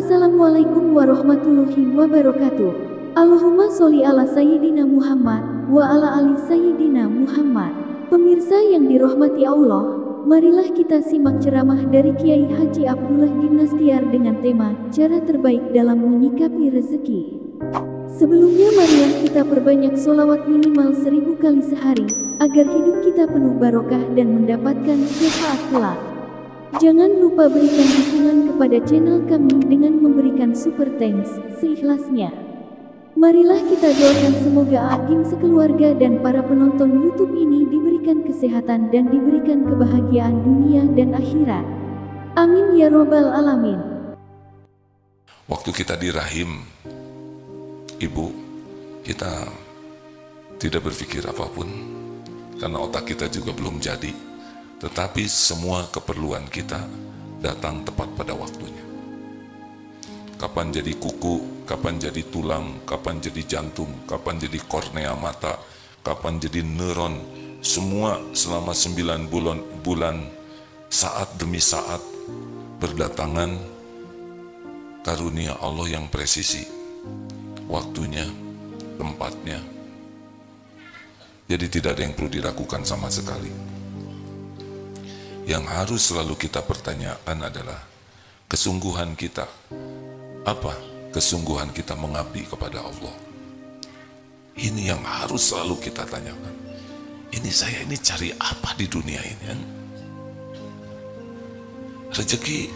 Assalamualaikum warahmatullahi wabarakatuh. Allahumma sholli ala Sayyidina Muhammad wa ala ali Sayyidina Muhammad. Pemirsa yang dirahmati Allah, marilah kita simak ceramah dari Kiai Haji Abdullah Gimnastiar dengan tema cara terbaik dalam menyikapi rezeki. Sebelumnya marilah kita perbanyak sholawat minimal 1000 kali sehari, agar hidup kita penuh barokah dan mendapatkan syafaat kelak. Jangan lupa berikan dukungan kepada channel kami dengan memberikan super thanks seikhlasnya. Marilah kita doakan semoga Agim sekeluarga dan para penonton YouTube ini diberikan kesehatan dan diberikan kebahagiaan dunia dan akhirat. Amin ya robbal alamin. Waktu kita di rahim ibu, kita tidak berpikir apapun karena otak kita juga belum jadi. Tetapi semua keperluan kita datang tepat pada waktunya. Kapan jadi kuku, kapan jadi tulang, kapan jadi jantung, kapan jadi kornea mata, kapan jadi neuron, semua selama 9 bulan, saat demi saat berdatangan karunia Allah yang presisi, waktunya, tempatnya. Jadi tidak ada yang perlu diragukan sama sekali. Yang harus selalu kita pertanyakan adalah kesungguhan kita. Apa kesungguhan kita mengabdi kepada Allah? Ini yang harus selalu kita tanyakan. Saya ini cari apa di dunia ini? Rezeki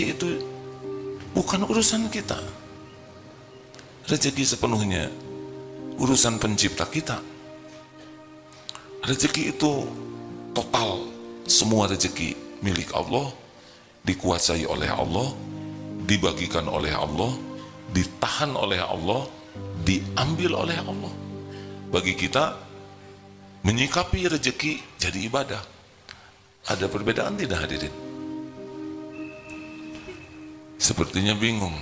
itu bukan urusan kita. Rezeki sepenuhnya urusan pencipta kita. Rezeki itu total, semua rezeki milik Allah, dikuasai oleh Allah, dibagikan oleh Allah, ditahan oleh Allah, diambil oleh Allah. Bagi kita, menyikapi rezeki jadi ibadah. Ada perbedaan tidak hadirin? Sepertinya bingung.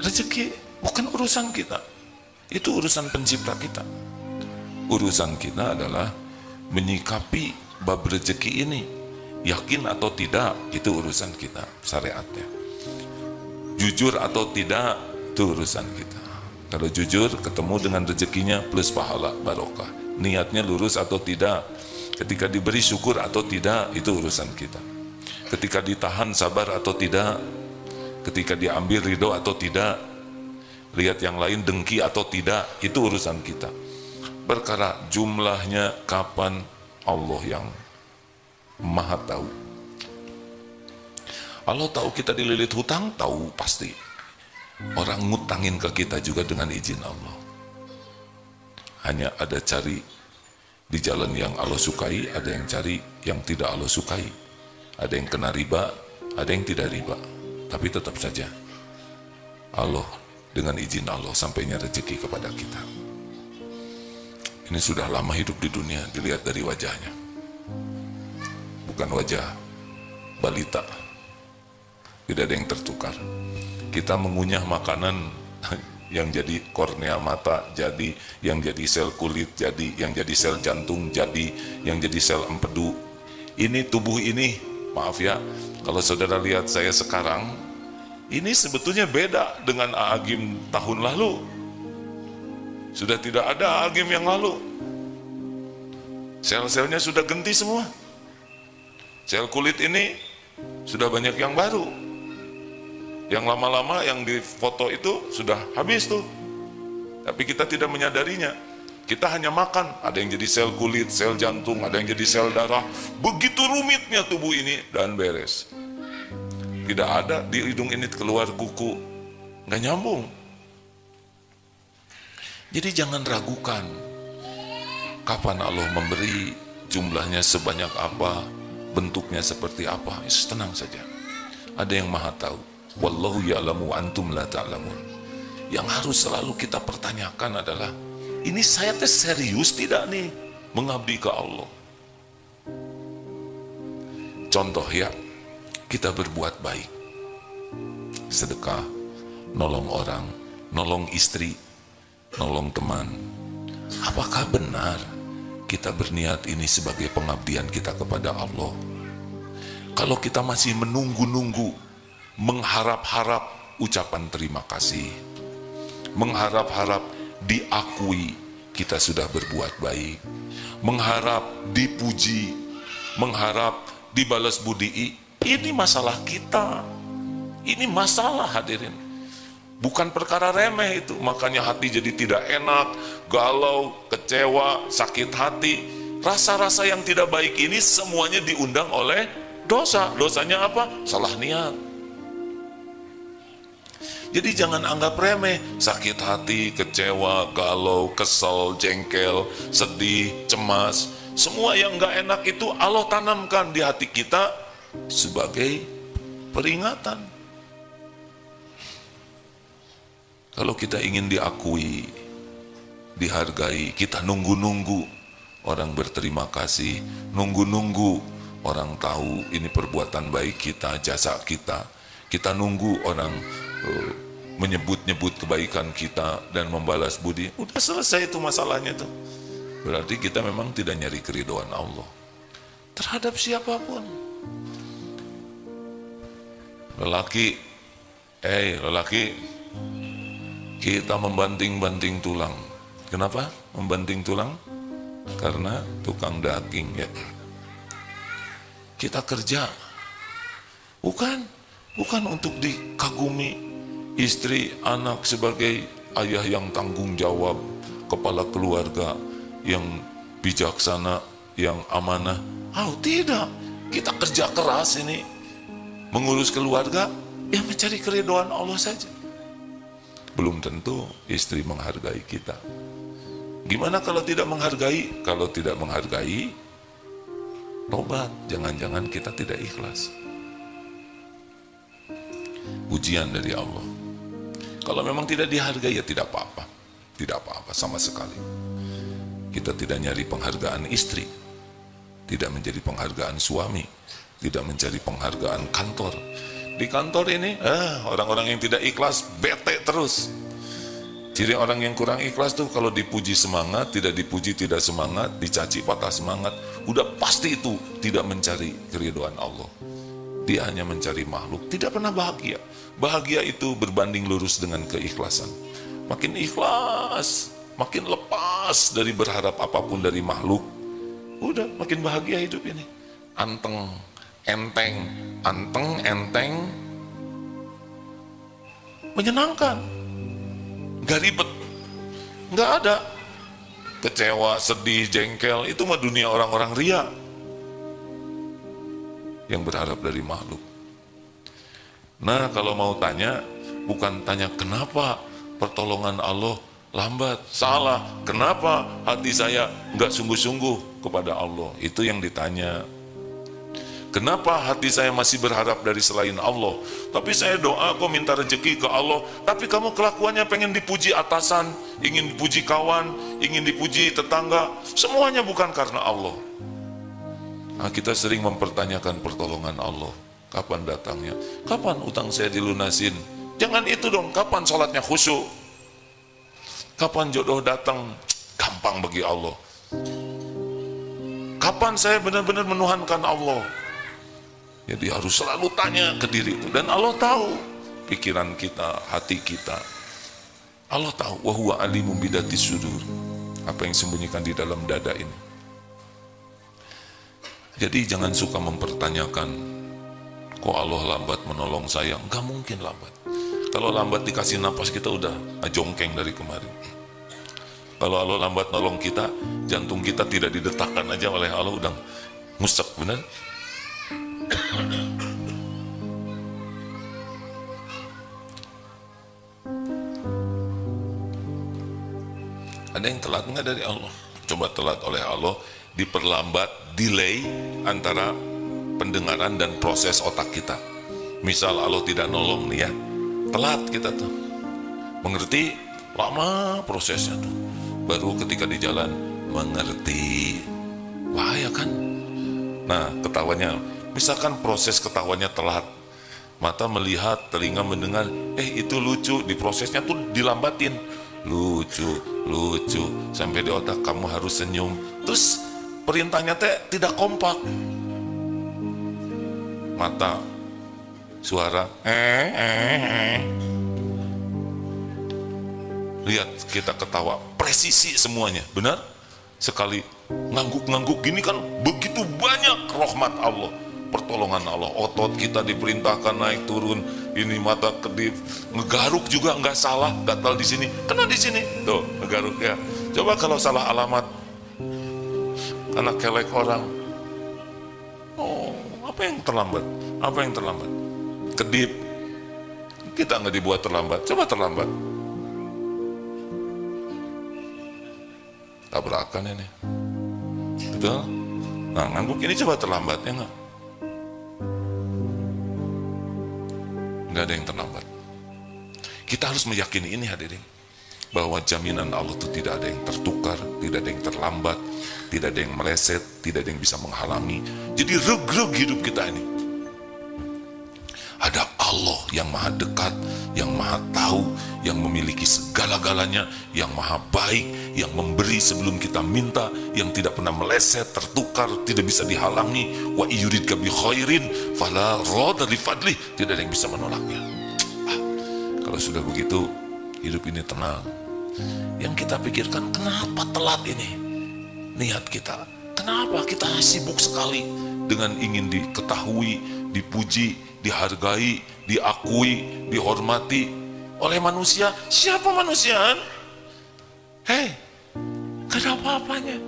Rezeki bukan urusan kita, itu urusan pencipta kita. Urusan kita adalah menyikapi bab rezeki ini, yakin atau tidak, itu urusan kita, syariatnya. Jujur atau tidak, itu urusan kita. Kalau jujur, ketemu dengan rezekinya plus pahala, barokah. Niatnya lurus atau tidak, ketika diberi syukur atau tidak, itu urusan kita. Ketika ditahan sabar atau tidak, ketika diambil ridho atau tidak, lihat yang lain dengki atau tidak, itu urusan kita. Perkara jumlahnya kapan, Allah yang maha tahu. Allah tahu kita dililit hutang, tahu pasti. Orang ngutangin ke kita juga dengan izin Allah. Hanya ada cari di jalan yang Allah sukai, ada yang cari yang tidak Allah sukai. Ada yang kena riba, ada yang tidak riba. Tapi tetap saja Allah dengan izin Allah sampainya rezeki kepada kita. Ini sudah lama hidup di dunia, dilihat dari wajahnya. Bukan wajah balita. Tidak ada yang tertukar. Kita mengunyah makanan yang jadi kornea mata, jadi yang jadi sel kulit, jadi yang jadi sel jantung, jadi yang jadi sel empedu. Ini tubuh ini, maaf ya, kalau saudara lihat saya sekarang, ini sebetulnya beda dengan Agim tahun lalu. Sudah tidak ada Agim yang lalu. Sel-selnya sudah ganti semua. Sel kulit ini sudah banyak yang baru. Yang lama-lama yang di foto itu sudah habis tuh. Tapi kita tidak menyadarinya. Kita hanya makan. Ada yang jadi sel kulit, sel jantung, ada yang jadi sel darah. Begitu rumitnya tubuh ini dan beres. Tidak ada di hidung ini keluar kuku. Nggak nyambung. Jadi jangan ragukan kapan Allah memberi, jumlahnya sebanyak apa, bentuknya seperti apa. Tenang saja. Ada yang maha tahu. Wallahu ya'lamu antum la ta'lamun. Yang harus selalu kita pertanyakan adalah, ini saya serius tidak nih mengabdi ke Allah? Contoh ya, kita berbuat baik, sedekah, nolong orang, nolong istri, nolong teman. Apakah benar kita berniat ini sebagai pengabdian kita kepada Allah? Kalau kita masih menunggu-nunggu, mengharap-harap ucapan terima kasih, mengharap-harap diakui kita sudah berbuat baik, mengharap dipuji, mengharap dibalas budi, ini masalah kita. Ini masalah, hadirin. Bukan perkara remeh itu. Makanya hati jadi tidak enak, galau, kecewa, sakit hati. Rasa-rasa yang tidak baik ini semuanya diundang oleh dosa. Dosanya apa? Salah niat. Jadi jangan anggap remeh. Sakit hati, kecewa, galau, kesel, jengkel, sedih, cemas. Semua yang gak enak itu Allah tanamkan di hati kita sebagai peringatan. Kalau kita ingin diakui, dihargai, kita nunggu-nunggu orang berterima kasih, nunggu-nunggu orang tahu ini perbuatan baik kita, jasa kita. Kita nunggu orang menyebut-nyebut kebaikan kita dan membalas budi. Udah selesai itu masalahnya tuh. Berarti kita memang tidak nyari keridhaan Allah terhadap siapapun. Lelaki, kita membanting-banting tulang. Kenapa membanting tulang? Karena tukang daging ya. Kita kerja bukan untuk dikagumi. Istri, anak sebagai ayah yang tanggung jawab, kepala keluarga yang bijaksana, yang amanah. Tidak. Kita kerja keras ini mengurus keluarga, ya mencari keridhaan Allah saja. Belum tentu istri menghargai kita. Gimana kalau tidak menghargai? Kalau tidak menghargai, tobat. Jangan-jangan kita tidak ikhlas. Ujian dari Allah. Kalau memang tidak dihargai, ya tidak apa-apa. Tidak apa-apa sama sekali. Kita tidak nyari penghargaan istri, tidak menjadi penghargaan suami, tidak mencari penghargaan kantor. Di kantor ini, orang-orang yang tidak ikhlas, bete terus. Ciri orang yang kurang ikhlas tuh kalau dipuji semangat, tidak dipuji tidak semangat, dicaci patah semangat. Udah pasti itu tidak mencari keridhaan Allah. Dia hanya mencari makhluk, tidak pernah bahagia. Bahagia itu berbanding lurus dengan keikhlasan. Makin ikhlas, makin lepas dari berharap apapun dari makhluk, udah makin bahagia hidup ini. Anteng, enteng, menyenangkan, gak ribet, gak ada kecewa, sedih, jengkel. Itu mah dunia orang-orang ria yang berharap dari makhluk. Nah, kalau mau tanya, bukan tanya kenapa pertolongan Allah lambat, salah. Kenapa hati saya gak sungguh-sungguh kepada Allah? Itu yang ditanya. Kenapa hati saya masih berharap dari selain Allah? Tapi saya doa kok minta rezeki ke Allah, tapi kamu kelakuannya pengen dipuji atasan, ingin dipuji kawan, ingin dipuji tetangga. Semuanya bukan karena Allah. Nah, kita sering mempertanyakan pertolongan Allah. Kapan datangnya? Kapan utang saya dilunasin? Jangan itu dong, kapan sholatnya khusyuk? Kapan jodoh datang? Gampang bagi Allah. Kapan saya benar-benar menuhankan Allah? Jadi harus selalu tanya ke diri itu. Dan Allah tahu pikiran kita, hati kita. Allah tahu, wa huwa alimun bidati sudur. Apa yang sembunyikan di dalam dada ini. Jadi jangan suka mempertanyakan, kok Allah lambat menolong saya? Enggak mungkin lambat. Kalau lambat dikasih napas, kita udah jongkeng dari kemarin. Kalau Allah lambat nolong kita, jantung kita tidak didetakkan aja oleh Allah, udah ngusek, benar? Ada yang telat nggak dari Allah? Coba telat oleh Allah, diperlambat, delay antara pendengaran dan proses otak kita. Misal Allah tidak nolong nih ya, telat kita tuh mengerti, lama prosesnya tuh. Baru ketika di jalan mengerti, bahaya kan? Nah, ketawanya, misalkan proses ketawanya telat, mata melihat, telinga mendengar, itu lucu, di prosesnya tuh dilambatin, lucu, sampai di otak kamu harus senyum. Terus perintahnya tidak kompak. mata, suara, lihat kita ketawa, presisi semuanya, benar? Sekali ngangguk-ngangguk gini kan begitu banyak rahmat Allah, pertolongan Allah. Otot kita diperintahkan naik turun, ini mata kedip, ngegaruk juga nggak salah, gatal di sini, kena di sini, tuh ngegaruk ya. Coba kalau salah alamat, anak kelek orang, oh apa yang terlambat? Apa yang terlambat? Kedip, kita nggak dibuat terlambat, coba terlambat. Tabrakan ini, betul? Nah ngangguk ini coba terlambat ya nggak? Nggak ada yang terlambat. Kita harus meyakini ini hadirin, bahwa jaminan Allah itu tidak ada yang tertukar, tidak ada yang terlambat, tidak ada yang meleset, tidak ada yang bisa menghalangi. Jadi reg-reg hidup kita ini. Ada Allah yang maha dekat, yang maha tahu, yang memiliki segala-galanya, yang maha baik, yang memberi sebelum kita minta, yang tidak pernah meleset, tertukar, tidak bisa dihalangi. Wa yuridka bi khairin fala radda li fadlih, tidak ada yang bisa menolaknya. Kalau sudah begitu, hidup ini tenang. Yang kita pikirkan, kenapa telat ini? Niat kita, kenapa kita sibuk sekali dengan ingin diketahui, dipuji, dihargai, diakui, dihormati oleh manusia. Siapa manusia? Hei, gak ada apa-apanya.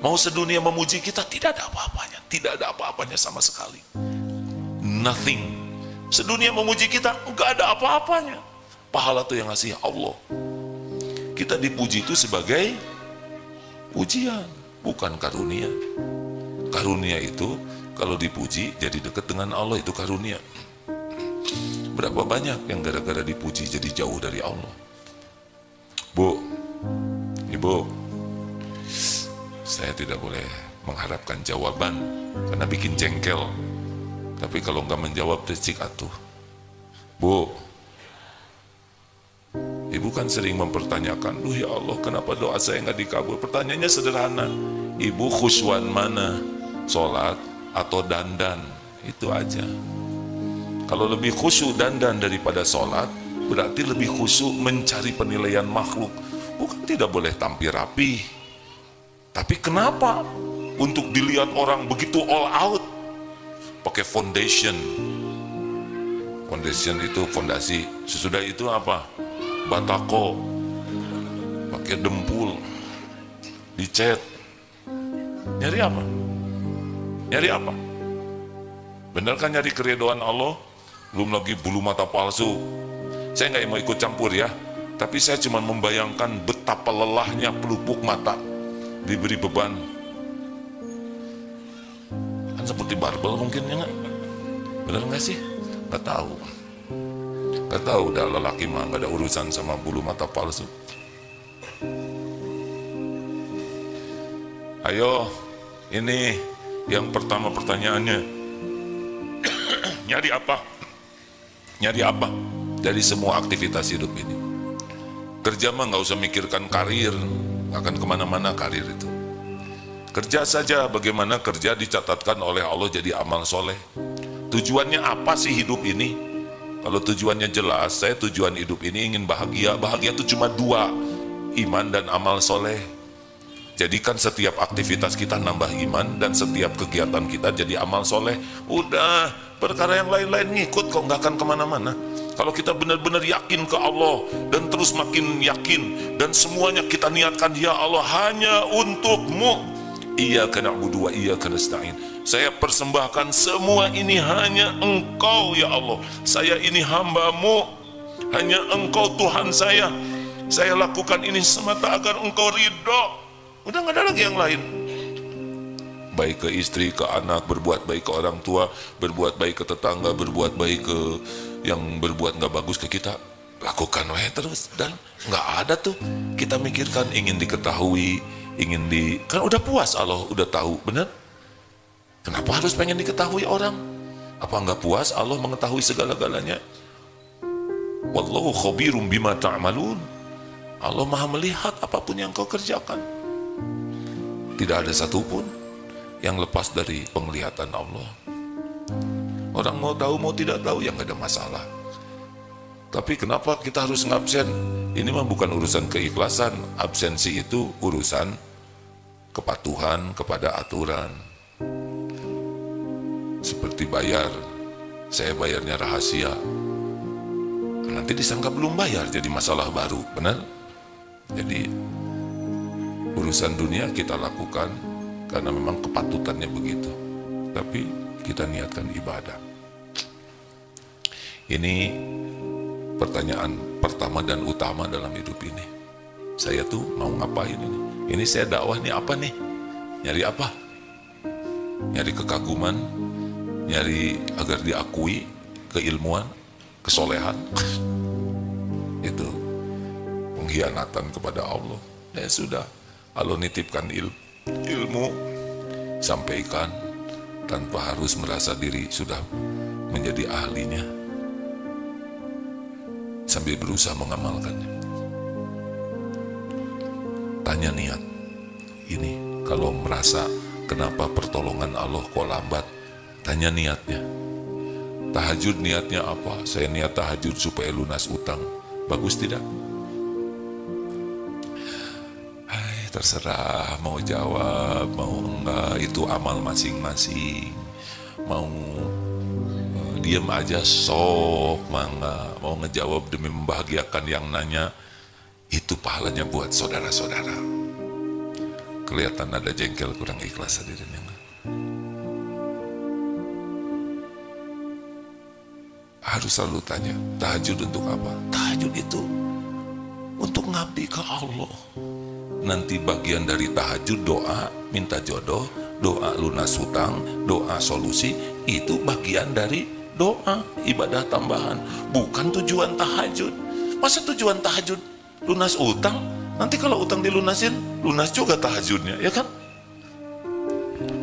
Mau sedunia memuji kita, tidak ada apa-apanya. Tidak ada apa-apanya sama sekali. Nothing. Sedunia memuji kita, gak ada apa-apanya. Pahala itu yang ngasih Allah. Kita dipuji itu sebagai pujian, bukan karunia. Karunia itu kalau dipuji jadi dekat dengan Allah, itu karunia. Berapa banyak yang gara-gara dipuji jadi jauh dari Allah. Bu, Ibu, saya tidak boleh mengharapkan jawaban karena bikin jengkel. Tapi kalau nggak menjawab risik atuh. Bu, Ibu kan sering mempertanyakan, duh ya Allah, kenapa doa saya nggak dikabul? Pertanyaannya sederhana, Ibu khusyuan mana? Sholat atau dandan? Itu aja. Kalau lebih khusyuk dandan daripada sholat, berarti lebih khusyuk mencari penilaian makhluk. Bukan tidak boleh tampil rapi, tapi kenapa untuk dilihat orang begitu all out? Pakai foundation. Foundation itu fondasi. Sesudah itu apa? Batako, pakai dempul, dicat. Nyari apa? Nyari apa? Benar kan nyari keridhaan Allah? Belum lagi bulu mata palsu. Saya nggak mau ikut campur ya, tapi saya cuma membayangkan betapa lelahnya pelupuk mata diberi beban. Kan seperti barbel mungkin ya nggak? Benar nggak sih? Nggak tahu. Nggak tahu, udah lelaki mah nggak ada urusan sama bulu mata palsu. Ayo, ini yang pertama pertanyaannya, nyari apa? Nyari apa dari semua aktivitas hidup ini? Kerja mah nggak usah mikirkan karir, akan kemana-mana karir itu. Kerja saja, bagaimana kerja dicatatkan oleh Allah jadi amal soleh. Tujuannya apa sih hidup ini? Kalau tujuannya jelas, saya tujuan hidup ini ingin bahagia. Bahagia itu cuma dua, iman dan amal soleh. Jadikan setiap aktivitas kita nambah iman, dan setiap kegiatan kita jadi amal soleh. Udah, perkara yang lain-lain ngikut kok, nggak akan kemana-mana. Kalau kita benar-benar yakin ke Allah, dan terus makin yakin, dan semuanya kita niatkan, ya Allah hanya untuk-Mu. Iyyaka na'budu wa iyyaka nasta'in. Saya persembahkan semua ini hanya Engkau ya Allah. Saya ini hamba-Mu, hanya Engkau Tuhan saya. Saya lakukan ini semata agar Engkau ridho. Udah nggak ada lagi yang lain. Baik ke istri, ke anak, berbuat baik ke orang tua, berbuat baik ke tetangga, berbuat baik ke yang berbuat nggak bagus ke kita, lakukan terus. Dan nggak ada tuh kita mikirkan ingin diketahui, ingin kan udah puas Allah, udah tahu, bener? Kenapa harus pengen diketahui orang? Apa nggak puas Allah mengetahui segala-galanya? Wallahu khabirum bima ta'malun. Allah maha melihat apapun yang kau kerjakan. Tidak ada satupun yang lepas dari penglihatan Allah. Orang mau tahu mau tidak tahu ya nggak ada masalah. Tapi kenapa kita harus ngabsen? Ini mah bukan urusan keikhlasan. Absensi itu urusan kepatuhan kepada aturan. Seperti bayar, saya bayarnya rahasia. Nanti disangka belum bayar jadi masalah baru, benar? Jadi urusan dunia kita lakukan karena memang kepatutannya begitu. Tapi kita niatkan ibadah. Ini pertanyaan pertama dan utama dalam hidup ini. Saya tuh mau ngapain ini? Ini saya dakwah nih apa nih? Nyari apa? Nyari kekaguman, nyari agar diakui keilmuan, kesolehan. Itu pengkhianatan kepada Allah. Ya sudah, Allah nitipkan ilmu, sampaikan tanpa harus merasa diri sudah menjadi ahlinya, sambil berusaha mengamalkannya. Tanya niat. Ini kalau merasa kenapa pertolongan Allah kok lambat, tanya niatnya. Tahajud niatnya apa? Saya niat tahajud supaya lunas utang. Bagus tidak? Terserah mau jawab, mau enggak, itu amal masing-masing. Mau diam aja sok, mangga. Mau ngejawab demi membahagiakan yang nanya, itu pahalanya buat saudara-saudara. Kelihatan ada jengkel kurang ikhlas hadirin yang harus selalu tanya, tahajud untuk apa? Tahajud itu untuk ngabdi ke Allah. Nanti bagian dari tahajud doa, minta jodoh, doa lunas hutang, doa solusi, itu bagian dari doa, ibadah tambahan. Bukan tujuan tahajud. Masa tujuan tahajud lunas utang? Nanti kalau utang dilunasin, lunas juga tahajudnya, ya kan?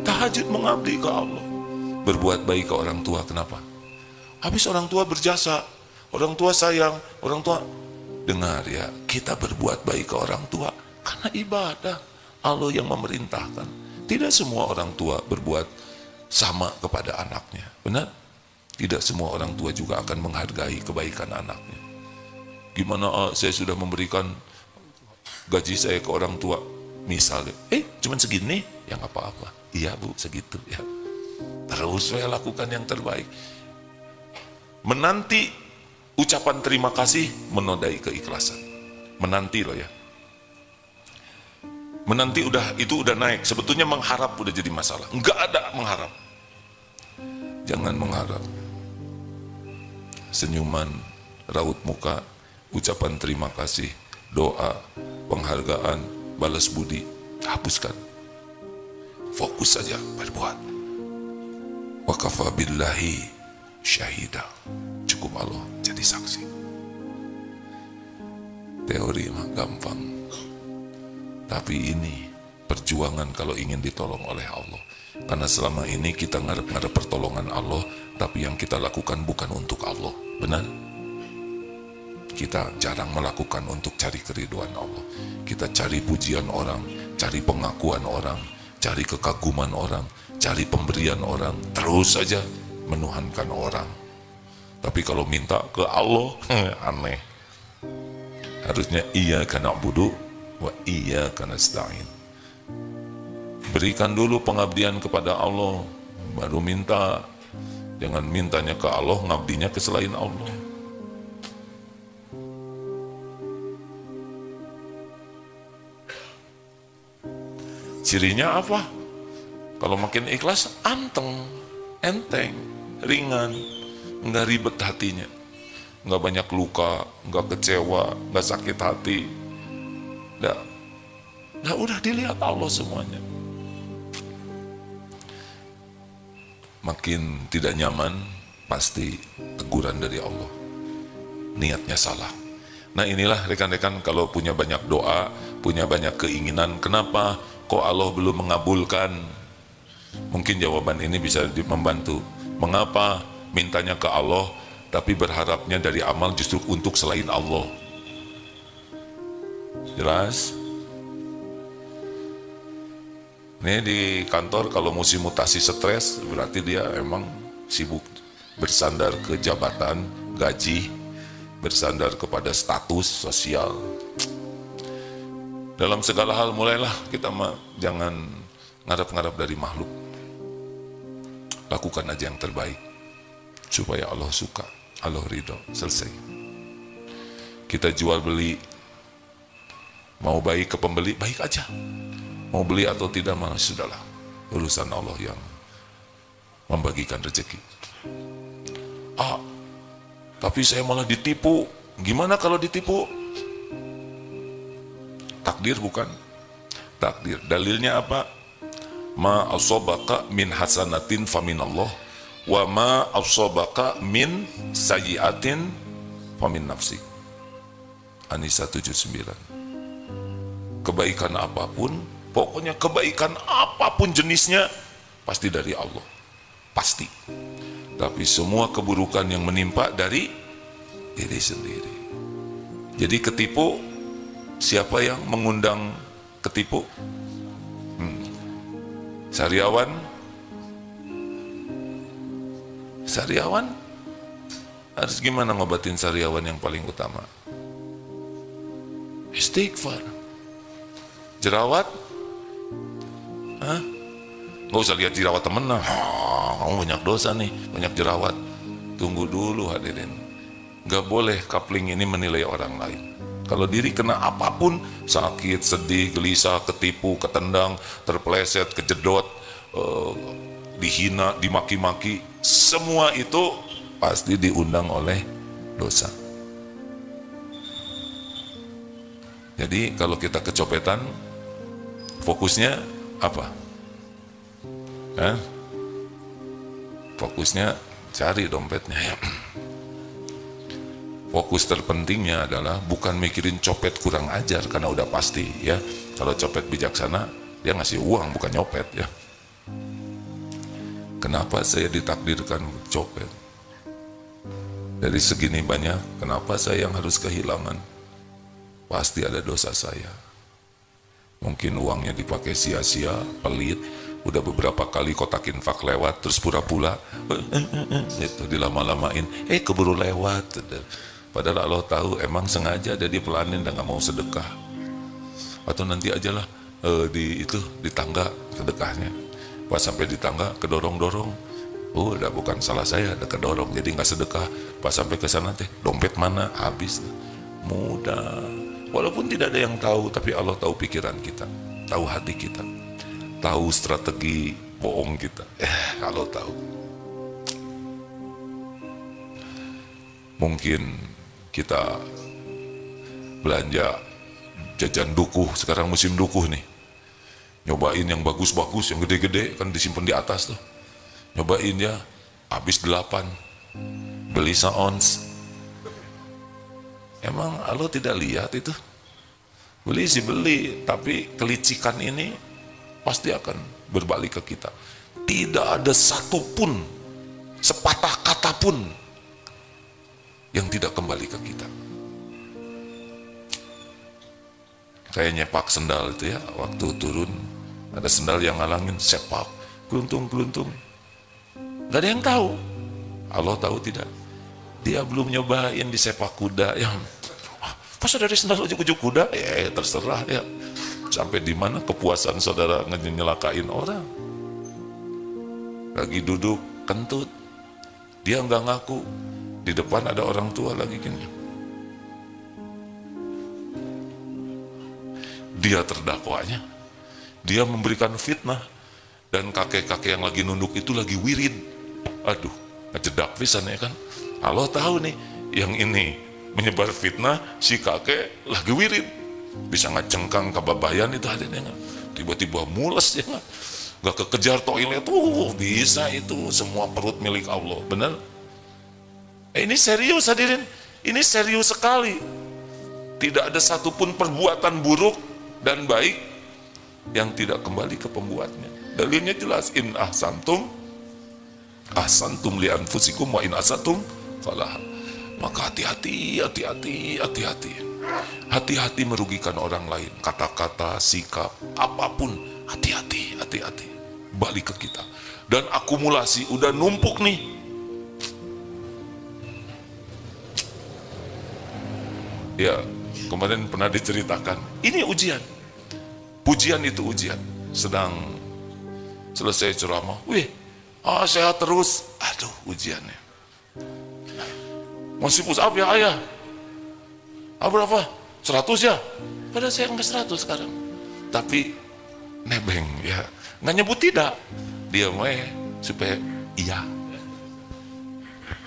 Tahajud mengabdi ke Allah. Berbuat baik ke orang tua, kenapa? Habis orang tua berjasa, orang tua sayang, orang tua... Dengar ya, kita berbuat baik ke orang tua karena ibadah. Allah yang memerintahkan. Tidak semua orang tua berbuat sama kepada anaknya, benar? Tidak semua orang tua juga akan menghargai kebaikan anaknya. Gimana saya sudah memberikan gaji saya ke orang tua, misalnya, cuman segini, ya nggak apa-apa. Iya bu, segitu ya. Terus saya lakukan yang terbaik. Menanti ucapan terima kasih menodai keikhlasan. Menanti loh ya. Menanti itu udah naik. Sebetulnya mengharap udah jadi masalah. Enggak ada mengharap. Jangan mengharap. Senyuman, raut muka, ucapan terima kasih, doa, penghargaan, balas budi, hapuskan. Fokus saja berbuat. Wa kafa billahi syahida. Cukup Allah jadi saksi. Teori mah gampang. Tapi ini perjuangan kalau ingin ditolong oleh Allah. Karena selama ini kita ngarep-ngarep pertolongan Allah, tapi yang kita lakukan bukan untuk Allah. Benar? Kita jarang melakukan untuk cari keriduan Allah. Kita cari pujian orang, cari pengakuan orang, cari kekaguman orang, cari pemberian orang, terus saja menuhankan orang. Tapi kalau minta ke Allah, aneh. Harusnya iyyaka na'budu wa iyyaka nasta'in. Berikan dulu pengabdian kepada Allah, baru minta. Jangan mintanya ke Allah, ngabdinya ke selain Allah. Cirinya apa? Kalau makin ikhlas, anteng, enteng, ringan, nggak ribet hatinya, nggak banyak luka, nggak kecewa, nggak sakit hati. Udah dilihat Allah semuanya. Makin tidak nyaman, pasti teguran dari Allah. Niatnya salah. Nah inilah rekan-rekan, kalau punya banyak doa, punya banyak keinginan, kenapa kok Allah belum mengabulkan? Mungkin jawaban ini bisa membantu. Mengapa mintanya ke Allah, tapi berharapnya dari amal justru untuk selain Allah? Jelas? Ini di kantor kalau musim mutasi stres, berarti dia emang sibuk bersandar ke jabatan, gaji, bersandar kepada status sosial. Dalam segala hal mulailah kita jangan ngarap-ngarap dari makhluk. Lakukan aja yang terbaik supaya Allah suka, Allah ridho, selesai. Kita jual beli, mau baik ke pembeli, baik aja. Mau beli atau tidak, sudahlah, urusan Allah yang membagikan rezeki. Tapi saya malah ditipu. Gimana kalau ditipu? Takdir bukan? Takdir. Dalilnya apa? Ma asobaka min hasanatin faminallah, wa ma asobaka min sayyiatin famin nafsi. An-Nisa 79. Kebaikan apapun, pokoknya kebaikan apapun jenisnya, pasti dari Allah. Pasti. Tapi semua keburukan yang menimpa dari diri sendiri. Jadi ketipu, siapa yang mengundang ketipu? Sariawan? Sariawan? Harus gimana ngobatin sariawan yang paling utama? Istighfar. Jerawat? Nggak usah lihat jerawat temen lah. Kamu banyak dosa nih, banyak jerawat. Tunggu dulu hadirin. Nggak boleh coupling ini menilai orang lain. Kalau diri kena apapun, sakit, sedih, gelisah, ketipu, ketendang, terpeleset, kejedot, dihina, dimaki-maki, semua itu pasti diundang oleh dosa. Jadi kalau kita kecopetan, fokusnya apa? Fokusnya cari dompetnya ya. Fokus terpentingnya adalah bukan mikirin copet kurang ajar, karena udah pasti ya. Kalau copet bijaksana, dia ngasih uang bukan nyopet ya. Kenapa saya ditakdirkan copet? Dari segini banyak, kenapa saya yang harus kehilangan? Pasti ada dosa saya. Mungkin uangnya dipakai sia-sia, pelit, udah beberapa kali kotak infak lewat, terus pura-pura itu dilama-lamain, keburu lewat. Padahal Allah tahu emang sengaja dia dipelanin dan gak mau sedekah. Atau nanti ajalah di tangga sedekahnya. Pas sampai di tangga kedorong-dorong, udah bukan salah saya, ada kedorong jadi nggak sedekah. Pas sampai ke sana teh dompet mana habis. Mudah. Walaupun tidak ada yang tahu, tapi Allah tahu pikiran kita, tahu hati kita, tahu strategi bohong kita. Allah tahu. Mungkin kita belanja jajan dukuh, sekarang musim dukuh nih. Nyobain yang bagus-bagus, yang gede-gede, kan disimpan di atas tuh. Nyobain ya, habis 8. Beli seons. Emang Allah tidak lihat itu? Beli sih beli, tapi kelicikan ini pasti akan berbalik ke kita. Tidak ada satupun, sepatah kata pun yang tidak kembali ke kita. Kayak nyepak sendal itu ya, waktu turun ada sendal yang ngalangin, sepak, keluntung-keluntung. Gak ada yang tahu. Allah tahu tidak? Dia belum nyobain di sepak kuda yang masa dari sendal ujuk-ujuk kuda? Terserah ya. Sampai di mana kepuasan saudara nyelakain orang? Lagi duduk kentut, dia nggak ngaku. Di depan ada orang tua lagi gini. Dia terdakwanya, dia memberikan fitnah, dan kakek-kakek yang lagi nunduk itu lagi wirid. Aduh, ngejedak pisan ya kan. Allah tahu nih, yang ini menyebar fitnah, si kakek lagi wirid. Bisa ngecengkang kebabayan itu hadirnya. Tiba-tiba mules ya nggak kekejar toilet, bisa itu. Semua perut milik Allah, benar? Ini serius hadirin, ini serius sekali. Tidak ada satupun perbuatan buruk dan baik yang tidak kembali ke pembuatnya. Dalilnya jelas, in ahsantum li anfusikum wa in asatum falah. Maka hati-hati, hati-hati, hati-hati. Hati-hati merugikan orang lain, kata-kata, sikap, apapun, hati-hati, hati-hati. Balik ke kita. Dan akumulasi udah numpuk nih. Ya, kemarin pernah diceritakan, ini ujian. Pujian itu ujian. Sedang selesai ceramah, sehat terus. Aduh, ujiannya. Masih push up ya ayah? Berapa? 100 ya? Padahal saya nggak 100 sekarang. Tapi nebeng ya, nggak nyebut tidak. Dia supaya iya.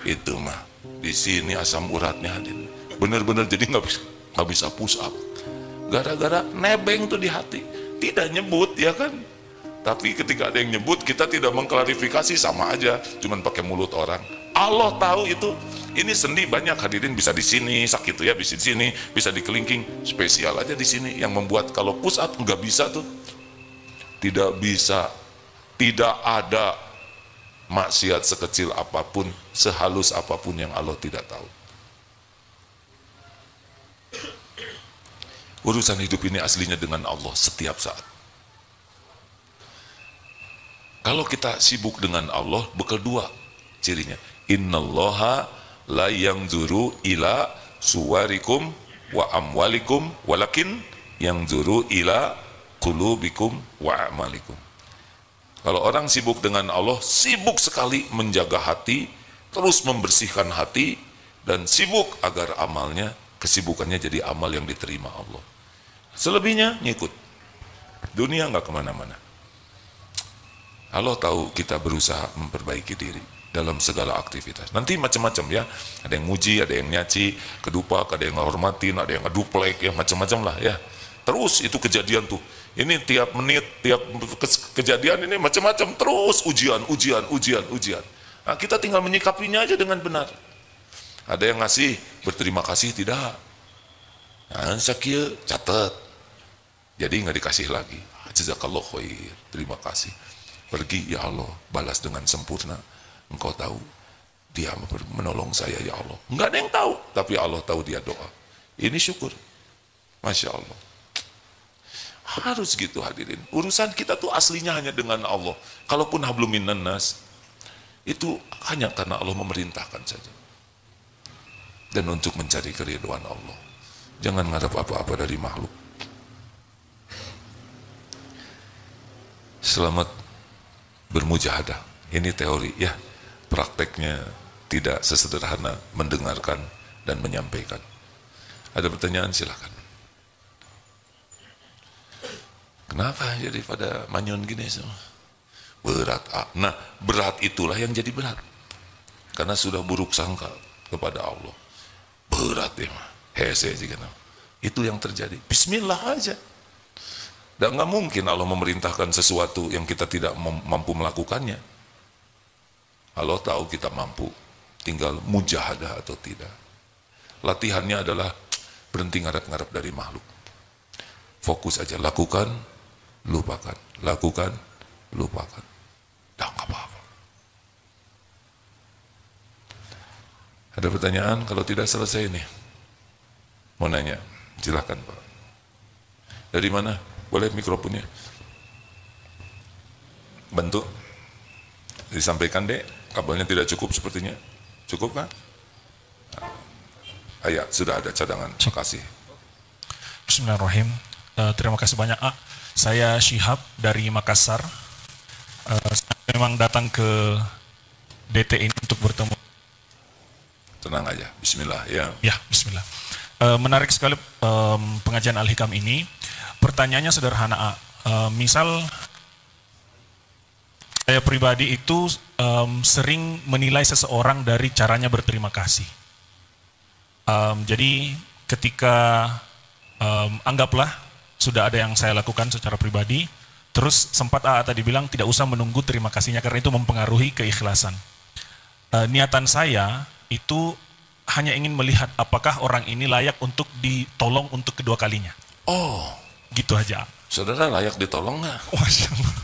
Itu mah di sini asam uratnya bener-bener jadi nggak bisa push up. Gara-gara nebeng tuh di hati. Tidak nyebut ya kan? Tapi ketika ada yang nyebut, kita tidak mengklarifikasi, sama aja, cuman pakai mulut orang. Allah tahu itu. Ini sendi banyak hadirin, bisa di sini sakit tuh ya, bisa di sini, bisa di kelingking, spesial aja di sini yang membuat kalau push up nggak bisa tuh. Tidak bisa, tidak ada maksiat sekecil apapun, sehalus apapun yang Allah tidak tahu. Urusan hidup ini aslinya dengan Allah setiap saat. Kalau kita sibuk dengan Allah, bekal dua cirinya. Innallaha la yanzuru ila suwarikum wa amwalikum walakin yanzuru ila qulubikum wa amalikum. Kalau orang sibuk dengan Allah, sibuk sekali menjaga hati, terus membersihkan hati, dan sibuk agar amalnya, kesibukannya jadi amal yang diterima Allah. Selebihnya ngikut. Dunia nggak kemana-mana. Allah tahu kita berusaha memperbaiki diri dalam segala aktivitas. Nanti macam-macam ya, ada yang muji, ada yang nyaci, kedupak, ada yang hormatin, ada yang ngeduplek, ya macam-macam lah ya. Terus itu kejadian tuh. Ini tiap menit, tiap kejadian ini macam-macam, terus ujian. Nah, kita tinggal menyikapinya aja dengan benar. Ada yang ngasih, berterima kasih tidak. Nah, sakit, catat. Jadi nggak dikasih lagi. Jazakallah khair, terima kasih. Pergi, ya Allah, balas dengan sempurna. Engkau tahu, dia menolong saya, ya Allah. Enggak ada yang tahu, tapi Allah tahu dia doa. Ini syukur. Masya Allah. Harus gitu hadirin. Urusan kita tuh aslinya hanya dengan Allah. Kalaupun hablum minan nas, itu hanya karena Allah memerintahkan saja. Dan untuk mencari keridhaan Allah. Jangan ngarep apa-apa dari makhluk. Selamat bermujahadah. Ini teori ya. Prakteknya tidak sesederhana mendengarkan dan menyampaikan. Ada pertanyaan silakan. Kenapa jadi pada manyun gini semua? Berat. Nah, berat itulah yang jadi berat. Karena sudah buruk sangka kepada Allah. Berat ya mah. Hese juga. Itu yang terjadi. Bismillah aja. Dan nggak mungkin Allah memerintahkan sesuatu yang kita tidak mampu melakukannya. Allah tahu kita mampu, tinggal mujahadah atau tidak. Latihannya adalah berhenti ngarep-ngarep dari makhluk. Fokus aja, lakukan, lupakan, lakukan, lupakan. Dah nggak apa-apa. Ada pertanyaan? Kalau tidak selesai nih. Mau nanya? Silahkan Pak. Dari mana? Boleh mikrofonnya? Bentuk. Disampaikan dek. Kabelnya tidak cukup sepertinya. Cukup kan? Ayat, sudah ada cadangan. Terima kasih. Bismillahirrahmanirrahim. Terima kasih banyak. Saya Syihab dari Makassar. Saya memang datang ke DT ini untuk bertemu. Tenang aja. Bismillah. Ya. Ya, Bismillah. Menarik sekali pengajian Al-Hikam ini. Pertanyaannya sederhana. Misal saya pribadi itu sering menilai seseorang dari caranya berterima kasih. Jadi ketika anggaplah sudah ada yang saya lakukan secara pribadi, terus sempat tadi bilang tidak usah menunggu terima kasihnya karena itu mempengaruhi keikhlasan. Niatan saya itu hanya ingin melihat apakah orang ini layak untuk ditolong untuk kedua kalinya. Oh, gitu aja. Saudara layak ditolong nggak? Masya Allah.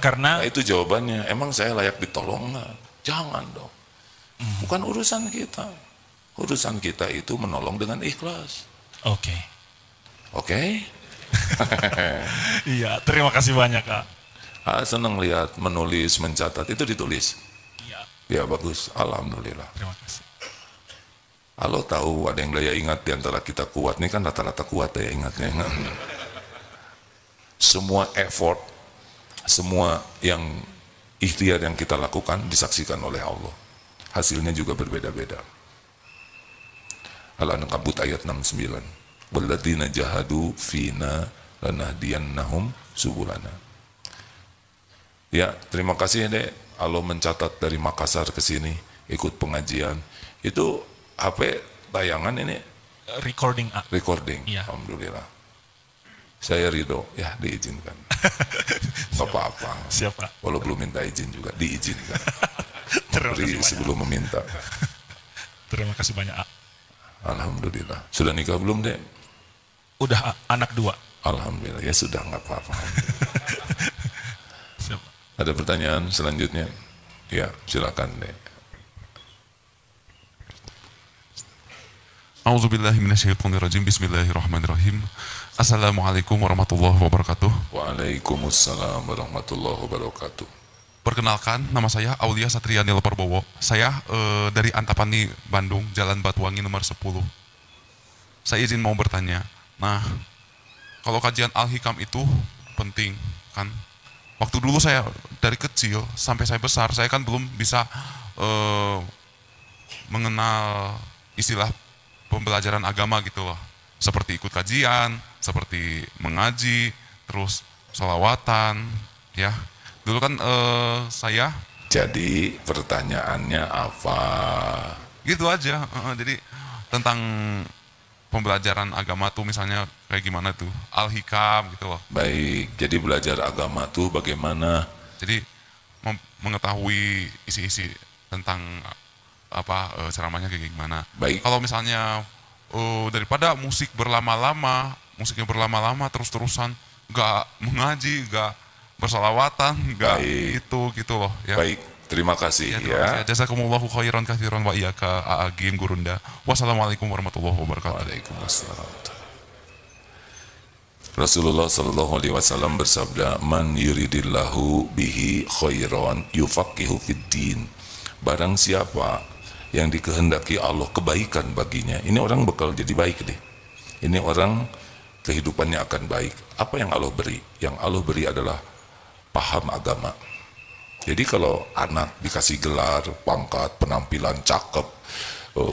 Karena nah, itu jawabannya. Emang saya layak ditolong nggak? Jangan dong. Bukan urusan kita. Urusan kita itu menolong dengan ikhlas. Oke. Oke? Iya, terima kasih banyak Kak. Senang lihat menulis, mencatat itu ditulis. Iya. Ya bagus. Alhamdulillah. Terima kasih. Allah tahu ada yang daya ingat di antara kita kuat, ini kan rata-rata kuat daya ingatnya. Semua effort, semua yang ikhtiar yang kita lakukan disaksikan oleh Allah. Hasilnya juga berbeda-beda. Al-Ankabut ayat 69. Walladzina jahadu fina lanahdiyannahum subulana. Ya, terima kasih Dek. Allah mencatat dari Makassar ke sini ikut pengajian. Itu HP tayangan ini Recording. recording. Iya. Alhamdulillah. Saya ridho, ya diizinkan. Gak apa-apa. Siapa? Walau belum minta izin juga diizinkan. Terima Beri kasih banyak. sebelum meminta. Terima kasih banyak. A. Alhamdulillah. Sudah nikah belum Dek? Udah anak 2. Alhamdulillah. Ya sudah, nggak apa-apa. Siapa? Ada pertanyaan selanjutnya? Ya, silakan Dek. A'udzubillahi minasyaitonirrajim. Bismillahirrahmanirrahim. Assalamualaikum warahmatullahi wabarakatuh. Waalaikumsalam warahmatullahi wabarakatuh. Perkenalkan, nama saya Aulia Satria Nil Parbowo. Saya dari Antapani, Bandung, Jalan Batuwangi nomor 10. Saya izin mau bertanya. Nah, kalau kajian Al-Hikam itu penting, kan? Waktu dulu saya dari kecil sampai saya besar, saya kan belum bisa mengenal istilah pembelajaran agama gitu loh. Seperti ikut kajian, seperti mengaji, terus sholawatan, ya. Dulu kan saya Jadi pertanyaannya apa? gitu aja. Jadi tentang pembelajaran agama tuh misalnya kayak gimana tuh, Al-Hikam gitu loh. Baik, jadi belajar agama tuh bagaimana? Jadi mengetahui isi-isi tentang apa ceramahnya kayak gimana. Baik. Kalau misalnya daripada musiknya berlama-lama terus-terusan, nggak mengaji, nggak bersalawatan, nggak Baik. gitu loh ya. Baik, terima kasih ya. Jazakumullahu khairan katsiran wa iyyaka a'agim gurunda. Wassalamualaikum warahmatullahi wabarakatuh. Waalaikumsalam. Rasulullah Shallallahu Alaihi Wasallam bersabda, "Man yuridillahu bihi khairan yufaqihu fiddin." Barang siapa yang dikehendaki Allah kebaikan baginya, ini orang bakal jadi baik deh. Ini orang kehidupannya akan baik. Apa yang Allah beri? Yang Allah beri adalah paham agama. Jadi kalau anak dikasih gelar, pangkat, penampilan cakep,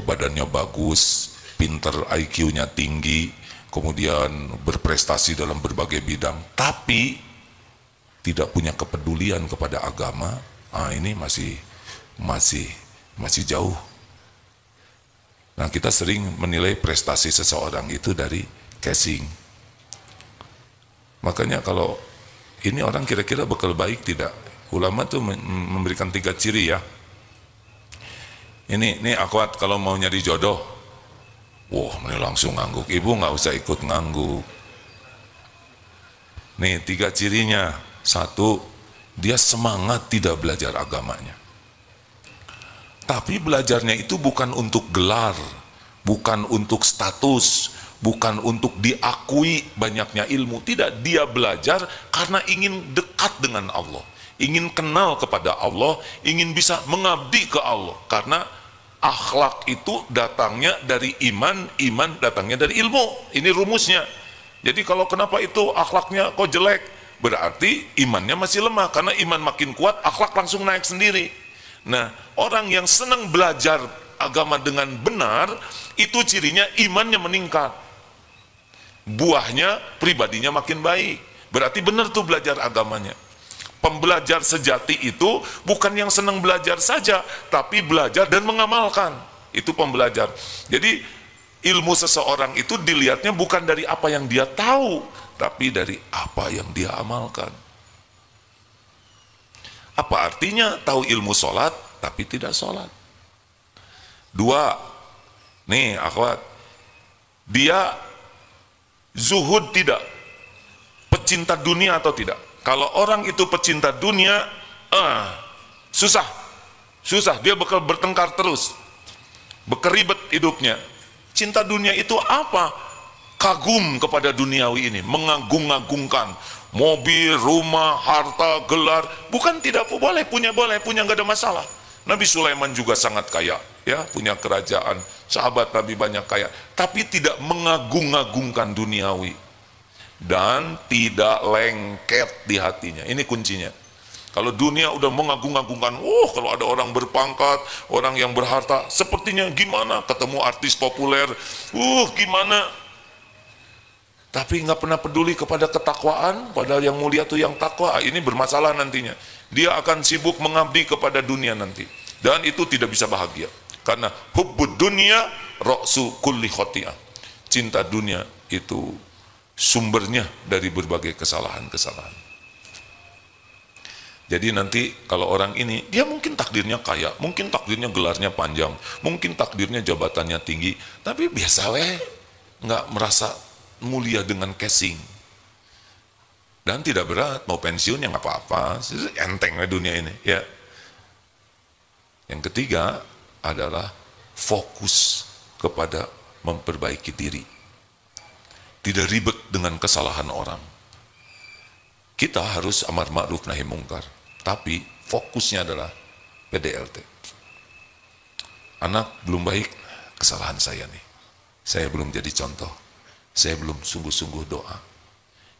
badannya bagus, pinter, IQ-nya tinggi, kemudian berprestasi dalam berbagai bidang, tapi tidak punya kepedulian kepada agama, ini masih jauh. Nah, kita sering menilai prestasi seseorang itu dari casing. Makanya kalau ini orang kira-kira bakal baik tidak? Ulama tuh memberikan 3 ciri ya. Ini akhwat kalau mau nyari jodoh, wah ini langsung ngangguk. Ibu nggak usah ikut ngangguk. Nih 3 cirinya. 1, dia semangat tidak belajar agamanya. Tapi belajarnya itu bukan untuk gelar, bukan untuk status, bukan untuk diakui banyaknya ilmu. Tidak, dia belajar karena ingin dekat dengan Allah, ingin kenal kepada Allah, ingin bisa mengabdi ke Allah. Karena akhlak itu datangnya dari iman, iman datangnya dari ilmu. Ini rumusnya. Jadi kalau kenapa itu akhlaknya kok jelek, berarti imannya masih lemah. Karena iman makin kuat, akhlak langsung naik sendiri. Nah, orang yang senang belajar agama dengan benar, itu cirinya imannya meningkat. Buahnya pribadinya makin baik. Berarti benar tuh belajar agamanya. Pembelajar sejati itu bukan yang senang belajar saja, tapi belajar dan mengamalkan. Itu pembelajar. Jadi ilmu seseorang itu dilihatnya bukan dari apa yang dia tahu, tapi dari apa yang dia amalkan. Apa artinya tahu ilmu sholat tapi tidak sholat? 2, nih akhwat, dia zuhud tidak, pecinta dunia atau tidak? Kalau orang itu pecinta dunia, susah, dia bakal bertengkar terus, berkeribet hidupnya. Cinta dunia itu apa? Kagum kepada duniawi ini, mengagung-agungkan mobil, rumah, harta, gelar. Bukan tidak punya nggak ada masalah. Nabi Sulaiman juga sangat kaya, ya, punya kerajaan sahabat Nabi banyak kaya, tapi tidak mengagung-agungkan duniawi dan tidak lengket di hatinya. Ini kuncinya. Kalau dunia udah mengagung-agungkan, kalau ada orang berpangkat, orang yang berharta, sepertinya gimana, ketemu artis populer, gimana. Tapi nggak pernah peduli kepada ketakwaan, padahal yang mulia itu yang takwa. Ini bermasalah nantinya. Dia akan sibuk mengabdi kepada dunia nanti. Dan itu tidak bisa bahagia. Karena hubbud dunya ra'su kulli khoti'ah. Cinta dunia itu sumbernya dari berbagai kesalahan-kesalahan. Jadi nanti kalau orang ini, dia mungkin takdirnya kaya, mungkin takdirnya gelarnya panjang, mungkin takdirnya jabatannya tinggi, tapi biasa weh, nggak merasa mulia dengan casing. Dan tidak berat, mau pensiun ya nggak apa-apa, enteng lah dunia ini. Ya. Yang ketiga adalah fokus kepada memperbaiki diri. Tidak ribet dengan kesalahan orang. Kita harus amar ma'ruf nahi mungkar, tapi fokusnya adalah PDLT. Anak belum baik, kesalahan saya nih. Saya belum jadi contoh. Saya belum sungguh-sungguh doa.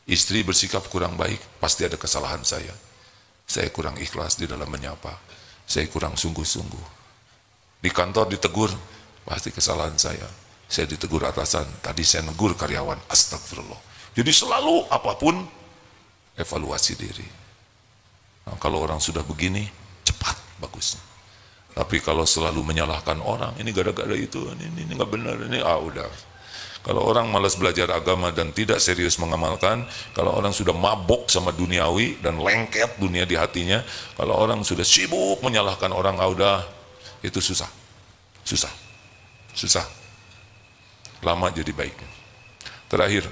Istri bersikap kurang baik, pasti ada kesalahan saya. Saya kurang ikhlas di dalam menyapa. Saya kurang sungguh-sungguh. Di kantor ditegur, pasti kesalahan saya. Saya ditegur atasan, tadi saya negur karyawan, astagfirullah. Jadi selalu apapun, evaluasi diri. Nah, kalau orang sudah begini, cepat bagusnya. Tapi kalau selalu menyalahkan orang, ini gara-gara itu, ini nggak benar, ini udah. Kalau orang malas belajar agama dan tidak serius mengamalkan, kalau orang sudah mabok sama duniawi dan lengket dunia di hatinya, kalau orang sudah sibuk menyalahkan orang, udah, itu susah. Lama jadi baik. Terakhir,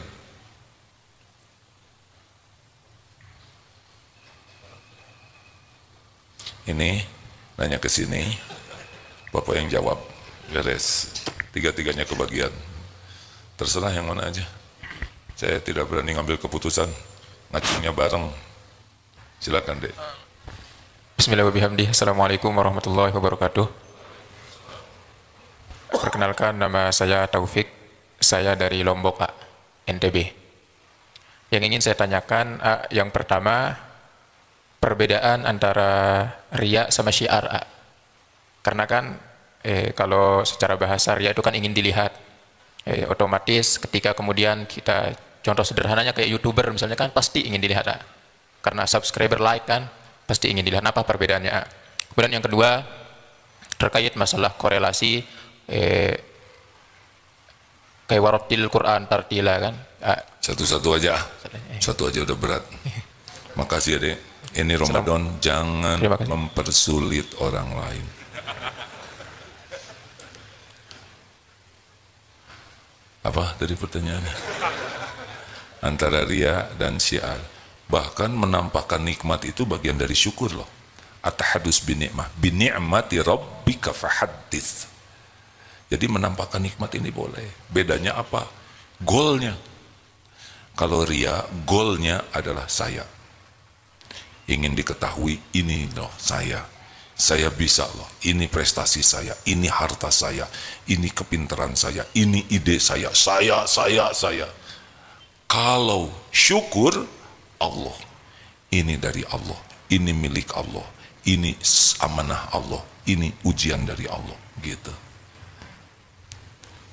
ini nanya ke sini, Bapak yang jawab, beres, tiga-tiganya kebagian. Terserah yang mana aja. Saya tidak berani ngambil keputusan, ngacunya bareng. Silakan, Dek. Bismillahirrahmanirrahim. Assalamualaikum warahmatullahi wabarakatuh. Perkenalkan, nama saya Taufik. Saya dari Lombok, NTB. Yang ingin saya tanyakan, yang pertama, perbedaan antara riya sama syiar. Karena kan kalau secara bahasa riya itu kan ingin dilihat. Otomatis ketika kemudian kita, contoh sederhananya kayak YouTuber misalnya kan pasti ingin dilihat. Karena subscriber like kan, pasti ingin dilihat. Apa perbedaannya? Kemudian yang kedua, terkait masalah korelasi kayak warattil Quran tartila kan. Satu-satu aja udah berat. Makasih ya, Dek. Ini Ramadan, jangan mempersulit orang lain. Apa tadi pertanyaannya? Antara riya dan syiar. Bahkan menampakkan nikmat itu bagian dari syukur loh. At-tahadus binikmah. Bini'mati rabbika fahaddits. Jadi menampakkan nikmat ini boleh. Bedanya apa? Goalnya. Kalau riya, goalnya adalah saya. Ingin diketahui, ini loh saya bisa loh, ini prestasi saya, ini harta saya, ini kepintaran saya, ini ide saya. Kalau syukur, Allah, ini dari Allah, ini milik Allah, ini amanah Allah, ini ujian dari Allah, gitu.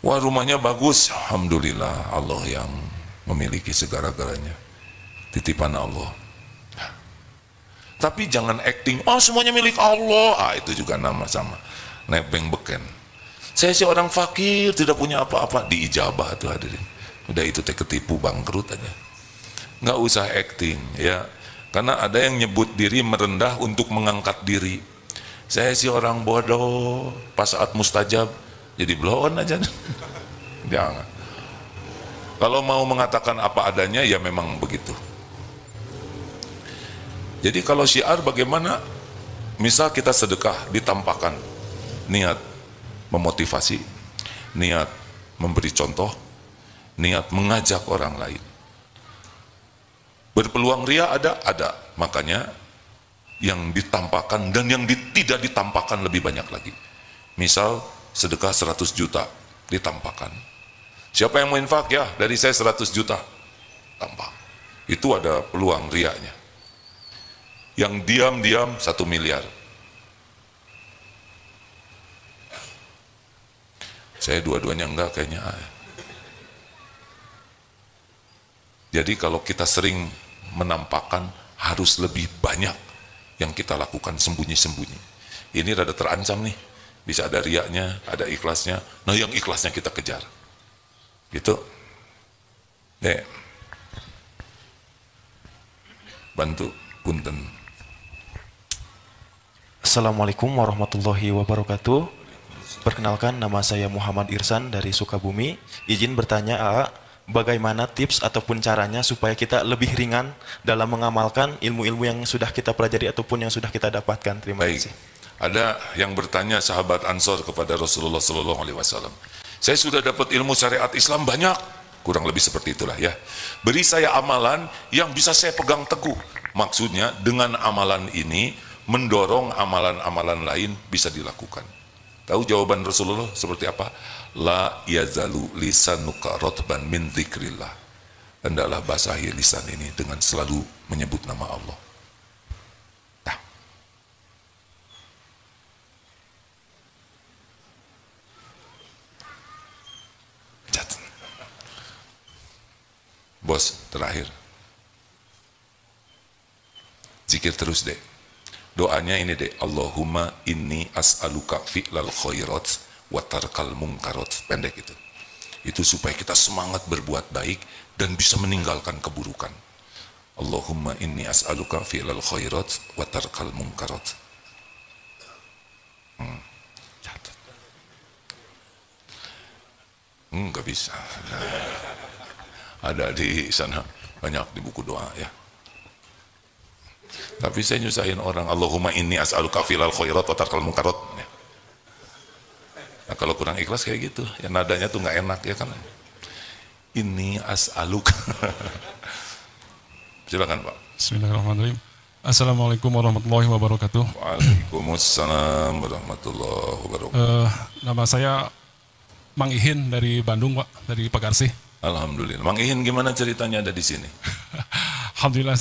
Wah, rumahnya bagus, alhamdulillah, Allah yang memiliki segala-galanya, titipan Allah. Tapi jangan acting, semuanya milik Allah. Itu juga nama sama, nebeng beken. Saya sih orang fakir, tidak punya apa-apa, diijabah tuh hadirin. Udah itu ketipu, bangkrut aja. Nggak usah acting ya. Karena ada yang nyebut diri merendah untuk mengangkat diri. Saya sih orang bodoh, pas saat mustajab jadi blon aja. Jangan. Kalau mau mengatakan apa adanya ya memang begitu. Jadi kalau syiar bagaimana? Misal kita sedekah, ditampakkan niat memotivasi, niat memberi contoh, niat mengajak orang lain. Berpeluang riya ada. Makanya yang ditampakkan dan yang tidak ditampakkan lebih banyak lagi. Misal sedekah 100 juta ditampakkan. Siapa yang mau infak? Ya, dari saya 100 juta. Tampak. Itu ada peluang riaknya. Yang diam-diam 1 miliar. Saya dua-duanya enggak kayaknya. Jadi kalau kita sering menampakkan, harus lebih banyak yang kita lakukan sembunyi-sembunyi. Ini rada terancam nih. Bisa ada riaknya, ada ikhlasnya. Nah yang ikhlasnya kita kejar. Gitu. Nih. Bantu, punten. Assalamualaikum warahmatullahi wabarakatuh. Perkenalkan, nama saya Muhammad Irsan dari Sukabumi. Izin bertanya, AA, bagaimana tips ataupun caranya supaya kita lebih ringan dalam mengamalkan ilmu-ilmu yang sudah kita pelajari ataupun yang sudah kita dapatkan? Terima Baik. kasih. Ada yang bertanya sahabat Ansor kepada Rasulullah SAW. Saya sudah dapat ilmu syariat Islam banyak, kurang lebih seperti itulah ya. Beri saya amalan yang bisa saya pegang teguh. Maksudnya dengan amalan ini mendorong amalan-amalan lain bisa dilakukan. Tahu jawaban Rasulullah seperti apa? La yazalu lisanuka rotban min dzikrillah. Hendaklah basahi lisan ini dengan selalu menyebut nama Allah. Nah. Cat. Bos, terakhir. Zikir terus deh. Doanya ini deh, Allahumma inni as'aluka fi'lal khairat wa tarkal munkarat. Pendek itu. Itu supaya kita semangat berbuat baik dan bisa meninggalkan keburukan. Allahumma inni as'aluka fi'lal khairat wa tarkal munkarat. Catat. Enggak bisa. Ada di sana banyak di buku doa ya. Tapi saya nyusahin orang, Allahumma inni as'aluka fi'lal khairat wa tarkal munkarat. Nah kalau kurang ikhlas kayak gitu, ya nadanya tuh nggak enak ya kan. Inni as'aluka. Silakan Pak. Bismillahirrahmanirrahim. Assalamualaikum warahmatullahi wabarakatuh. Waalaikumsalam warahmatullahi wabarakatuh. Nama saya Mang Ihin dari Bandung, Pak, dari Pagarsih. Alhamdulillah. Mang Ihin gimana ceritanya ada di sini? Alhamdulillah.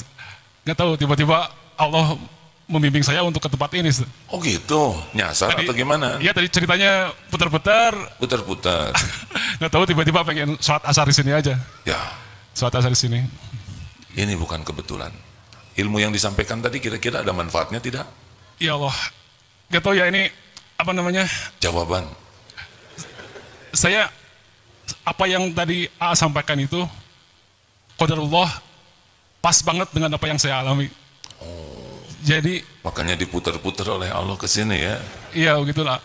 Nggak tahu, tiba-tiba Allah membimbing saya untuk ke tempat ini. Oh gitu, nyasar Tadi, atau gimana? Iya, tadi ceritanya putar-putar. Putar-putar. Nggak tahu, tiba-tiba pengen sholat asar di sini aja. Ya, Sholat asar di sini. ini bukan kebetulan. Ilmu yang disampaikan tadi kira-kira ada manfaatnya tidak? Ya Allah, nggak tahu ya ini apa namanya. Jawaban. Saya apa yang tadi A sampaikan itu qadarullah pas banget dengan apa yang saya alami. Jadi Makanya diputar-putar oleh Allah ke sini ya. iya begitulah.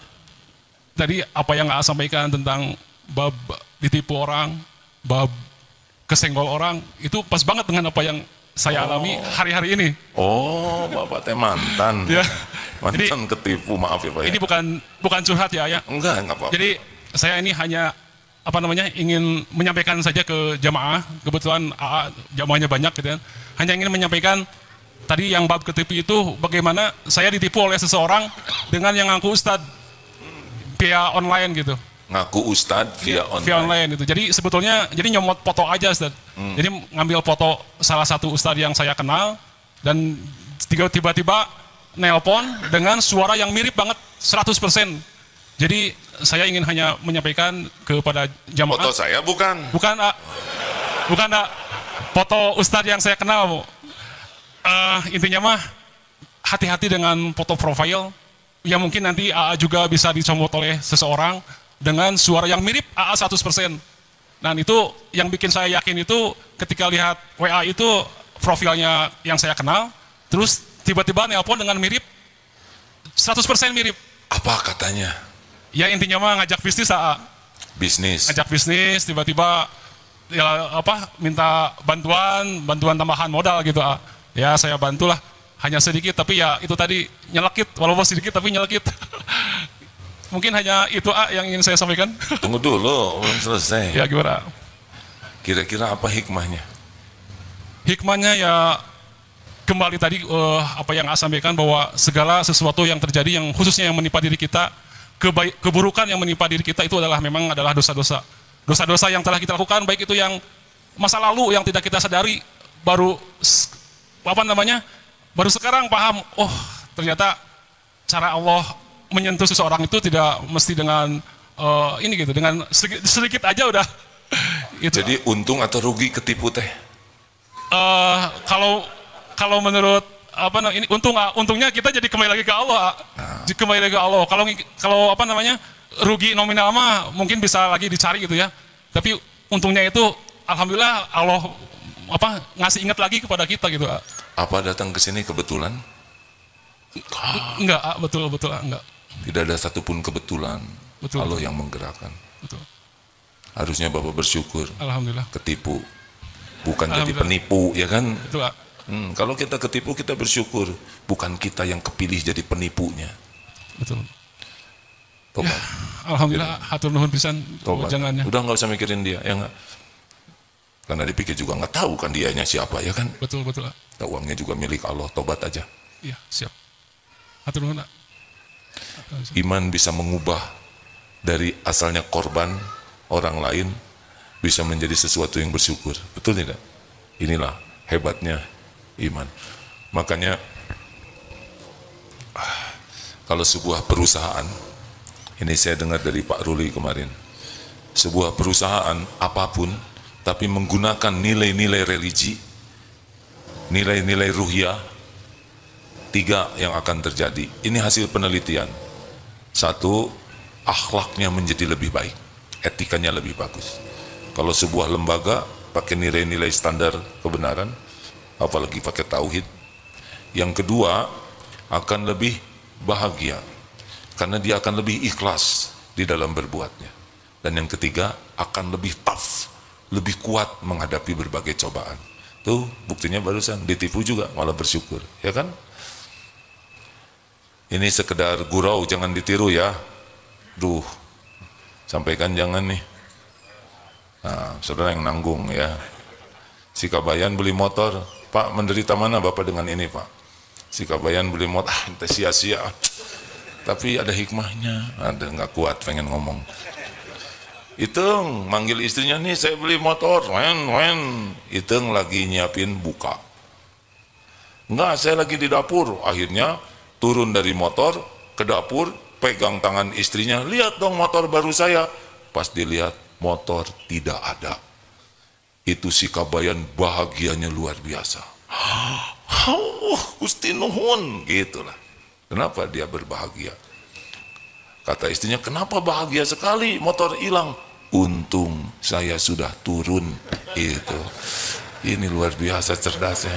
Tadi apa yang A sampaikan tentang bab ditipu orang, bab kesenggol orang, itu pas banget dengan apa yang saya alami hari-hari ini. Oh, Bapak teh mantan. Ya. Mantan ketipu, maaf ya Pak ya. Ini bukan curhat ya. Enggak apa-apa. Jadi saya ini hanya apa namanya ingin menyampaikan saja ke jamaah. Kebetulan AA jamaahnya banyak gitu kan. Hanya ingin menyampaikan tadi yang bab ketipu itu bagaimana saya ditipu oleh seseorang dengan yang ngaku ustadz via online gitu. Ngaku ustadz via online. Via online itu. Jadi sebetulnya jadi nyomot foto aja Ustadz. Jadi ngambil foto salah satu ustadz yang saya kenal dan tiba-tiba nelpon dengan suara yang mirip banget 100%. Jadi saya ingin hanya menyampaikan kepada jamaah. Foto saya bukan. Bukan, A. Bukan, A. Foto ustadz yang saya kenal. Intinya mah hati-hati dengan foto profil yang mungkin nanti AA juga bisa dicomot oleh seseorang dengan suara yang mirip AA 100%. Dan itu yang bikin saya yakin itu ketika lihat WA itu profilnya yang saya kenal, terus tiba-tiba nelpon dengan mirip 100% mirip. Apa katanya? Ya intinya mah ngajak bisnis AA. Bisnis. Ngajak bisnis tiba-tiba ya apa minta bantuan tambahan modal gitu AA. Ya saya bantulah hanya sedikit tapi ya itu tadi nyelekit walaupun sedikit tapi nyelekit. Mungkin hanya itu yang ingin saya sampaikan. Tunggu dulu, belum selesai. Ya gimana? Kira-kira apa hikmahnya? Hikmahnya ya kembali tadi apa yang saya sampaikan bahwa segala sesuatu yang terjadi yang khususnya yang menimpa diri kita keburukan yang menimpa diri kita itu memang adalah dosa-dosa. Dosa-dosa yang telah kita lakukan, baik itu yang masa lalu yang tidak kita sadari, baru baru sekarang paham, oh ternyata cara Allah menyentuh seseorang itu tidak mesti dengan dengan sedikit aja udah. Gitu. Jadi untung atau rugi ketipu teh? Kalau menurut ini untungnya kita jadi kembali lagi ke Allah. Kembali lagi ke Allah. Kalau rugi nominal mah mungkin bisa lagi dicari gitu ya. Tapi untungnya itu alhamdulillah Allah ngasih ingat lagi kepada kita gitu. Apa datang ke sini kebetulan? Enggak, betul enggak. Tidak ada satupun kebetulan. Betul. Allah yang menggerakkan. Betul. Harusnya Bapak bersyukur. Alhamdulillah. Ketipu, bukan jadi penipu, ya kan? Betul. Kalau kita ketipu, kita bersyukur. Bukan kita yang kepilih jadi penipunya. Betul. Tobat. Ya, alhamdulillah, hatur nuhun pisan jangannya. Udah nggak usah mikirin dia, ya nggak? Karena dipikir juga nggak tahu kan dianya siapa, ya kan? Betul. Nah, uangnya juga milik Allah, tobat aja. Iya, siap. Hatur nuhun. Iman bisa mengubah dari asalnya korban orang lain bisa menjadi sesuatu yang bersyukur. Betul tidak? Inilah hebatnya iman. Makanya kalau sebuah perusahaan, ini saya dengar dari Pak Ruli kemarin, sebuah perusahaan apapun tapi menggunakan nilai-nilai religi, nilai-nilai ruhiyah, 3 yang akan terjadi. Ini hasil penelitian. 1, akhlaknya menjadi lebih baik, etikanya lebih bagus. Kalau sebuah lembaga pakai nilai-nilai standar kebenaran, apalagi pakai tauhid. Yang kedua, akan lebih bahagia karena dia akan lebih ikhlas di dalam berbuatnya. Dan yang ketiga, akan lebih tough, lebih kuat menghadapi berbagai cobaan. Tuh buktinya barusan ditipu juga malah bersyukur, ya kan? Ini sekedar gurau, jangan ditiru ya. Duh, sampaikan jangan nih. Nah, saudara yang nanggung ya. Si Kabayan beli motor, Pak menderita mana Bapak dengan ini Pak? Si Kabayan beli motor, sia-sia. Tapi ada hikmahnya, ada nggak kuat pengen ngomong. Iteng manggil istrinya nih, saya beli motor, Iteng lagi nyiapin buka. Enggak, saya lagi di dapur. Akhirnya turun dari motor ke dapur, pegang tangan istrinya, lihat dong motor baru saya. Pas dilihat, motor tidak ada. Itu si Kabayan bahagianya luar biasa. Gusti nuhun, gitulah. Kenapa dia berbahagia? Kata istrinya, kenapa bahagia sekali motor hilang? Untung saya sudah turun. Itu. Ini luar biasa cerdasnya.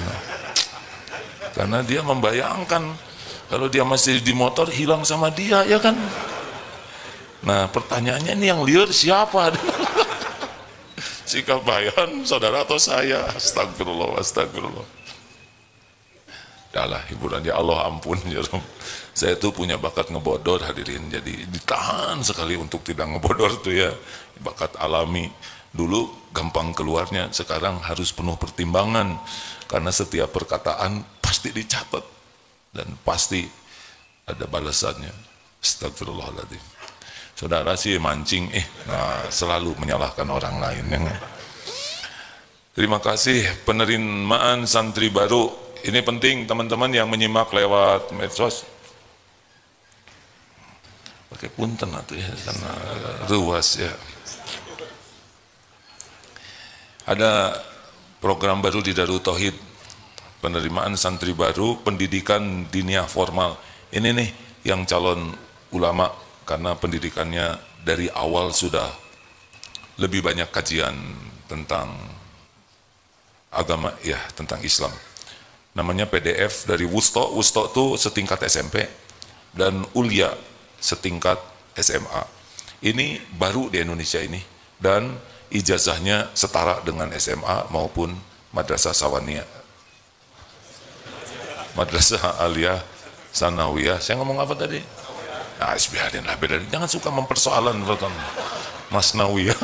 Karena dia membayangkan kalau dia masih di motor hilang sama dia, ya kan? Nah pertanyaannya ini yang liar siapa? Si Kabayan, saudara atau saya? Astagfirullah, astagfirullah. Dahlah hiburannya Allah ampun. Saya tuh punya bakat ngebodor hadirin, jadi ditahan sekali untuk tidak ngebodor tuh ya. Bakat alami. Dulu gampang keluarnya, sekarang harus penuh pertimbangan. Karena setiap perkataan pasti dicatat. Dan pasti ada balasannya. Astagfirullahaladzim. Saudara sih mancing, selalu menyalahkan orang lain. Terima kasih penerimaan santri baru. Ini penting teman-teman yang menyimak lewat medsos. Pakai punten atau ya, karena ruas ya. Ada program baru di Darut Tauhid, penerimaan santri baru, pendidikan diniyah formal. Ini nih yang calon ulama, karena pendidikannya dari awal sudah lebih banyak kajian tentang agama, ya tentang Islam. Namanya PDF dari Wusto itu setingkat SMP, dan Ulia setingkat SMA. Ini baru di Indonesia ini, dan ijazahnya setara dengan SMA maupun Madrasah Sawaniyah, Madrasah Aliyah Sanawiyah. Saya ngomong apa tadi? Nah, biarin lah, jangan suka mempersoalan Mas Nawiyah.